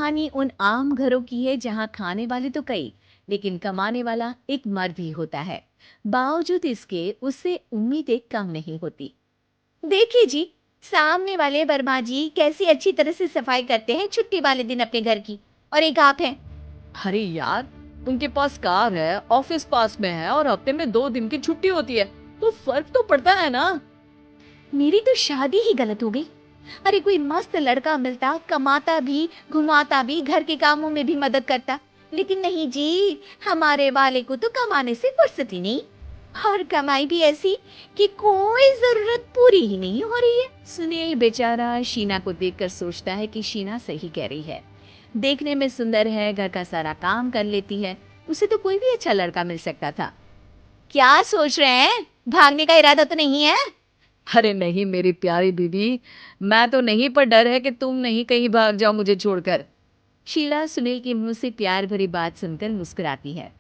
कहानी उन आम घरों की है जहां खाने वाले तो कई, लेकिन कमाने वाला एक मर्द ही होता है। बावजूद इसके उससे उम्मीदें कम नहीं होती। देखिए जी, सामने वाले वर्मा जी कैसी अच्छी तरह से सफाई करते हैं छुट्टी वाले दिन अपने घर की, और एक आप हैं। अरे यार, उनके पास कार है, ऑफिस पास में है और हफ्ते में 2 दिन की छुट्टी होती है, तो फर्क तो पड़ता है ना। मेरी तो शादी ही गलत हो गई। अरे कोई मस्त लड़का मिलता, कमाता भी, घुमाता भी, घर के कामों में भी मदद करता। लेकिन नहीं जी, हमारे वाले को तो कमाने से फुर्सत ही नहीं, और कमाई भी ऐसी कि कोई जरूरत पूरी ही नहीं हो रही है। सुनील बेचारा शीना को देखकर सोचता है कि शीना सही कह रही है। देखने में सुंदर है, घर का सारा काम कर लेती है, उसे तो कोई भी अच्छा लड़का मिल सकता था। क्या सोच रहे हैं? भागने का इरादा तो नहीं है? अरे नहीं मेरी प्यारी बीवी, मैं तो नहीं, पर डर है कि तुम नहीं कहीं भाग जाओ मुझे छोड़कर। शीला सुनील के मुंह से प्यार भरी बात सुनकर मुस्कुराती है।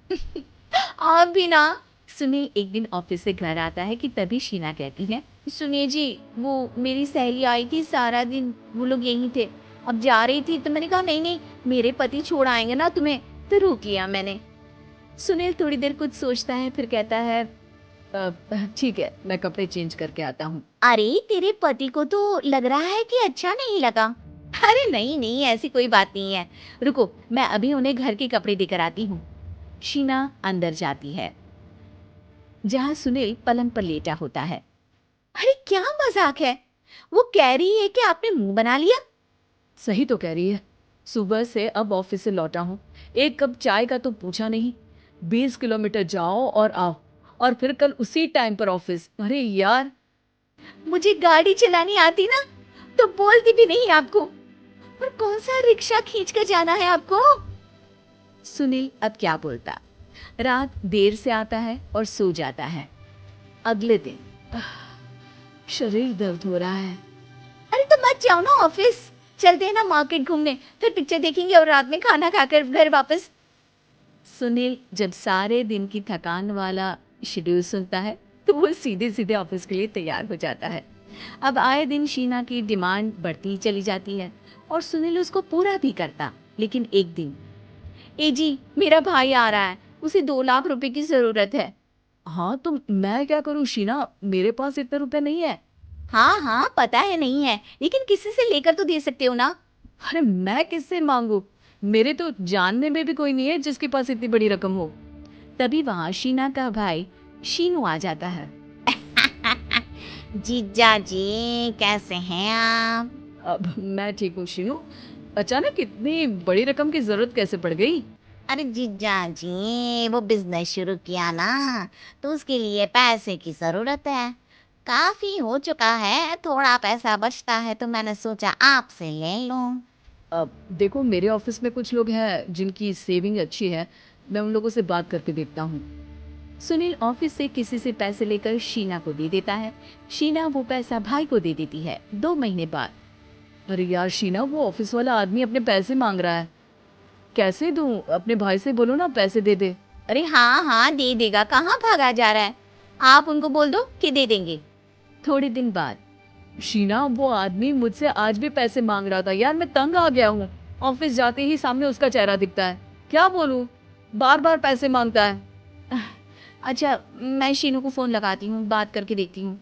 आप भी ना। सुनील एक दिन ऑफिस से घर आता है कि तभी शीना कहती है, सुनिए जी, वो मेरी सहेली आई थी, सारा दिन वो लोग यहीं थे। अब जा रही थी तो मैंने कहा नहीं नहीं, मेरे पति छोड़ आएंगे ना तुम्हें, तो रोक लिया मैंने। सुनील थोड़ी देर कुछ सोचता है, फिर कहता है, ठीक है, मैं कपड़े चेंज करके आता हूँ। अरे तेरे पति को तो लग रहा है कि अच्छा नहीं लगा। अरे नहीं नहीं, ऐसी कोई बात नहीं है, रुको मैं अभी उन्हें घर के कपड़े देकर आती हूँ। शीना अंदर जाती है, जहाँ सुनील पलंग पर लेटा होता है। अरे क्या मजाक है, वो कह रही है कि आपने मुंह बना लिया। सही तो कह रही है, सुबह से अब ऑफिस से लौटा हूँ, एक कप चाय का तो पूछा नहीं। 20 किलोमीटर जाओ और आओ, और फिर कल उसी टाइम पर ऑफिस। अरे यार। मुझे गाड़ी चलानी आती ना तो बोलती भी नहीं आपको, और कौन सा रिक्शा खींच कर जाना है आपको। सुनील अब क्या बोलता। रात देर से आता है और सो जाता है। अगले दिन शरीर दर्द हो रहा है। अरे तो मत जाओ ना ऑफिस, चलते हैं ना मार्केट घूमने, फिर पिक्चर देखेंगे और रात में खाना खाकर घर वापस। सुनील जब सारे दिन की थकान वाला शेड्यूल सुनता है तो वो सीधे सीधे ऑफिस के लिए तैयार हो जाता है। अब आए दिन शीना की डिमांड बढ़ती ही चली जाती है और सुनील उसको पूरा भी करता। लेकिन एक दिन, ए जी मेरा भाई आ रहा है, उसे 2 लाख रुपए की जरूरत है। हाँ तो मैं क्या करूँ शीना, मेरे पास इतने रुपए नहीं है। हाँ हाँ पता है नहीं है, लेकिन किसी से लेकर तो दे सकते हो ना। अरे मैं किससे मांगू, मेरे तो जानने में भी कोई नहीं है जिसके पास इतनी बड़ी रकम हो। तभी वहां शीना का भाई शीनू आ जाता है। जीजा जी कैसे हैं आप? अब मैं ठीक हूँ शीनू, अचानक इतनी बड़ी रकम की जरूरत कैसे पड़ गई? अरे जीजा जी, वो बिजनेस शुरू किया ना, तो उसके लिए पैसे की जरूरत है। काफी हो चुका है, थोड़ा पैसा बचता है तो मैंने सोचा आपसे ले लूं। अब देखो, मेरे ऑफिस में कुछ लोग हैं जिनकी सेविंग अच्छी है, मैं उन लोगों से बात करके देखता हूँ। सुनील ऑफिस से किसी से पैसे लेकर शीना को दे देता है। शीना वो पैसा भाई को दे देती है। 2 महीने बाद, अरे यार शीना, वो ऑफिस वाला आदमी अपने पैसे मांग रहा है, कैसे दूं? अपने भाई से बोलो ना पैसे दे दे। अरे हाँ हाँ दे देगा, कहाँ भागा जा रहा है, आप उनको बोल दो कि दे देंगे। थोड़े दिन बाद, शीना, वो आदमी मुझसे आज भी पैसे मांग रहा था यार, मैं तंग आ गया हूँ। ऑफिस जाते ही सामने उसका चेहरा दिखता है, क्या बोलूं, बार बार पैसे मांगता है। अच्छा मैं शीनू को फोन लगाती हूँ, बात करके देखती हूँ।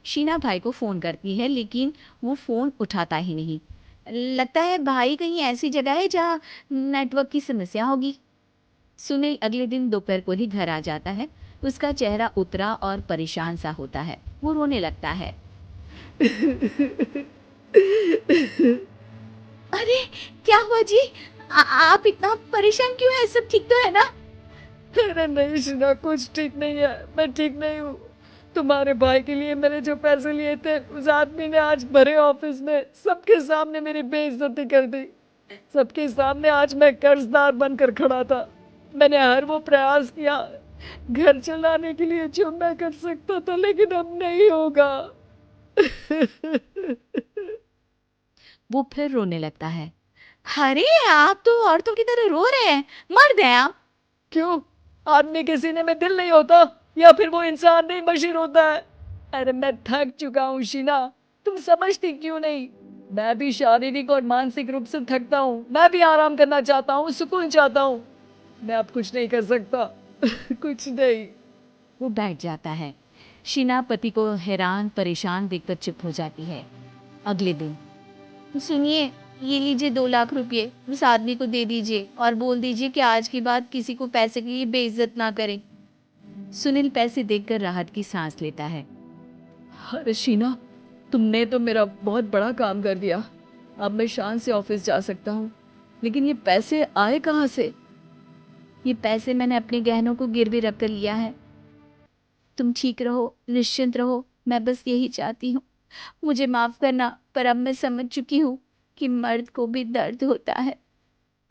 शीना भाई को फोन करती है, लेकिन वो फोन उठाता ही नहीं। लगता है भाई कहीं ऐसी जगह है जहाँ नेटवर्क की समस्या होगी। सुनील अगले दिन दोपहर को ही घर आ जाता है। उसका चेहरा उतरा और परेशान सा होता है। वो रोने लगता है। अरे क्या हुआ जी? आप इतना परेशान क्यों है? सब ठीक तो है ना? अरे नहीं शीना, कुछ ठीक नहीं है, मैं ठीक नहीं हूँ। तुम्हारे भाई के लिए मैंने जो पैसे लिए थे, उस आदमी ने आज भरे ऑफिस में सबके सामने मेरी बेइज्जती कर दी। सबके सामने आज मैं कर्जदार बनकर खड़ा था। मैंने हर वो प्रयास किया घर चलाने के लिए जो मैं कर सकता था, लेकिन अब नहीं होगा। वो फिर रोने लगता है। अरे आप तो औरतों की तरह रो रहे हैं, मर्द हैं आप। क्यों? आदमी के सीने में दिल नहीं होता, या फिर वो इंसान नहीं मशीन होता है? अरे मैं थक चुका हूँ शीना, तुम समझती क्यों नहीं? मैं भी शारीरिक और मानसिक रूप से थकता हूँ। मैं भी आराम करना चाहता हूँ, सुकून चाहता हूँ। मैं अब कुछ नहीं कर सकता। कुछ नहीं। वो बैठ जाता है। शीना पति को हैरान परेशान देखकर चुप हो जाती है। अगले दिन, सुनिए, ये लीजिए 2 लाख रुपए, उस आदमी को दे दीजिए और बोल दीजिए कि आज के बाद किसी को पैसे के लिए बेइज्जत ना करे। सुनील पैसे देखकर राहत की सांस लेता है। अरे शीना, तुमने तो मेरा बहुत बड़ा काम कर दिया। अब मैं शान से ऑफिस जा सकता हूँ। लेकिन ये पैसे आए कहाँ से? ये पैसे मैंने अपने गहनों को गिरवी रख कर लिया है। तुम ठीक रहो, निश्चिंत रहो, मैं बस यही चाहती हूँ। मुझे माफ करना, पर अब मैं समझ चुकी हूँ कि मर्द को भी दर्द होता है।